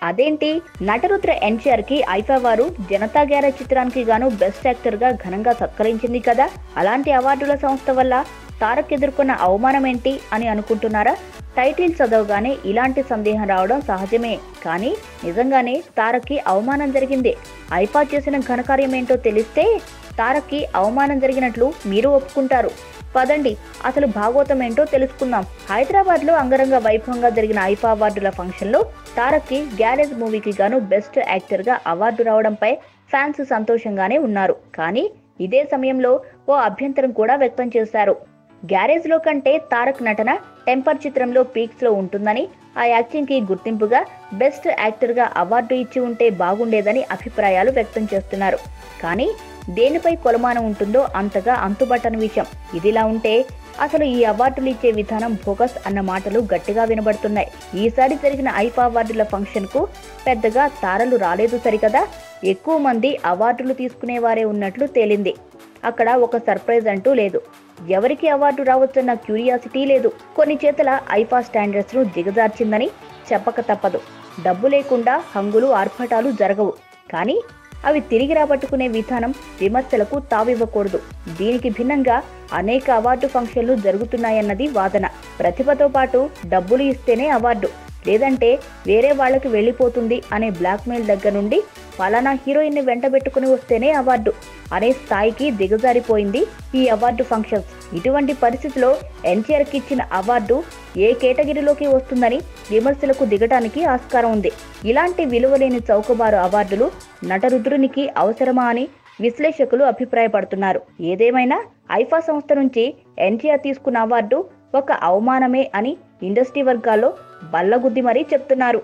అదేంటి, నటరుద్ర ఎన్టీఆర్ కి ఐఫా వారు జనతా గ్యారేజ్ చిత్రానికి గాను బెస్ట్ యాక్టర్ గా ఘనంగా సత్కరించింది కదా. అలాంటి అవార్డుల సంస్థ వల్ల తారక్ ఎదుర్కొన్న అవమానం ఏంటి అని అనుకుంటున్నారా? టైటిల్ చదవగానే ఇలాంటి సందేహం రావడం సహజమే. కానీ నిజంగానే తారక్ కి అవమానం జరిగింది. ఐఫా చేసిన ఘనకార్యం ఏంటో తెలిస్తే తారక్ కి అవమానం జరిగినట్లు మీరు ఒప్పుకుంటారు. పదండి అసలు భాగవతం ఏంటో తెలుసుకుందాం. హైదరాబాద్ లో అంగరంగ వైభవంగా జరిగిన ఐఫా అవార్డుల ఫంక్షన్ లో తారక్ కి గ్యారేజ్ మూవీకి గాను బెస్ట్ యాక్టర్ గా అవార్డు రావడంపై ఫ్యాన్స్ సంతోషంగానే ఉన్నారు. కానీ ఇదే సమయంలో ఓ అభ్యంతరం కూడా వ్యక్తం చేశారు. గ్యారేజ్ లో కంటే తారక్ నటన టెంపర్ చిత్రంలో పీక్స్ లో ఉంటుందని, ఆ యాక్టింగ్ కి గుర్తింపుగా బెస్ట్ యాక్టర్ గా అవార్డు ఇచ్చి ఉంటే బాగుండేదని అభిప్రాయాలు వ్యక్తం చేస్తున్నారు. కానీ దేనిపై కొలమానం ఉంటుందో అంతగా అంతుబట్టని విషయం. ఇదిలా ఉంటే అసలు ఈ అవార్డులు ఇచ్చే విధానం బోగస్ అన్న మాటలు గట్టిగా వినబడుతున్నాయి. ఈసారి జరిగిన ఐఫా అవార్డుల ఫంక్షన్ కు పెద్దగా తారలు రాలేదు సరికదా. ఎక్కువ మంది అవార్డులు తీసుకునేవారే ఉన్నట్లు తేలింది. అక్కడ ఒక సర్ప్రైజ్ అంటూ లేదు. ఎవరికి అవార్డు రావచ్చన్న క్యూరియాసిటీ లేదు. కొన్ని చేతల ఐఫా స్టాండర్డ్స్ ను దిగజార్చిందని చెప్పక తప్పదు. డబ్బు లేకుండా హంగులు ఆర్భటాలు జరగవు. కానీ అవి తిరిగి రాబట్టుకునే విధానం విమర్శలకు తావివ్వకూడదు. దీనికి భిన్నంగా అనేక అవార్డు ఫంక్షన్లు జరుగుతున్నాయన్నది వాదన. ప్రతిభతో పాటు డబ్బులు ఇస్తేనే అవార్డు, లేదంటే వేరే వాళ్లకు వెళ్లిపోతుంది అనే బ్లాక్మెయిల్ దగ్గర నుండి ఫలానా హీరోయిన్ ని వెంటబెట్టుకుని వస్తేనే అవార్డు అనే స్థాయికి దిగజారిపోయింది ఈ అవార్డు ఫంక్షన్స్. ఇటువంటి పరిస్థితిలో ఎన్టీఆర్ కి ఇచ్చిన అవార్డు ఏ కేటగిరీలోకి వస్తుందని విమర్శలకు దిగటానికి ఆస్కారం ఉంది. ఇలాంటి విలువలేని చౌకబారు అవార్డులు నటరుద్రునికి అవసరమా అని విశ్లేషకులు అభిప్రాయపడుతున్నారు. ఏదేమైనా ఐఫా సంస్థ నుంచి ఎన్టీఆర్ తీసుకున్న అవార్డు ఒక అవమానమే అని ఇండస్ట్రీ వర్గాల్లో బల్లగుద్ది మరీ చెప్తున్నారు.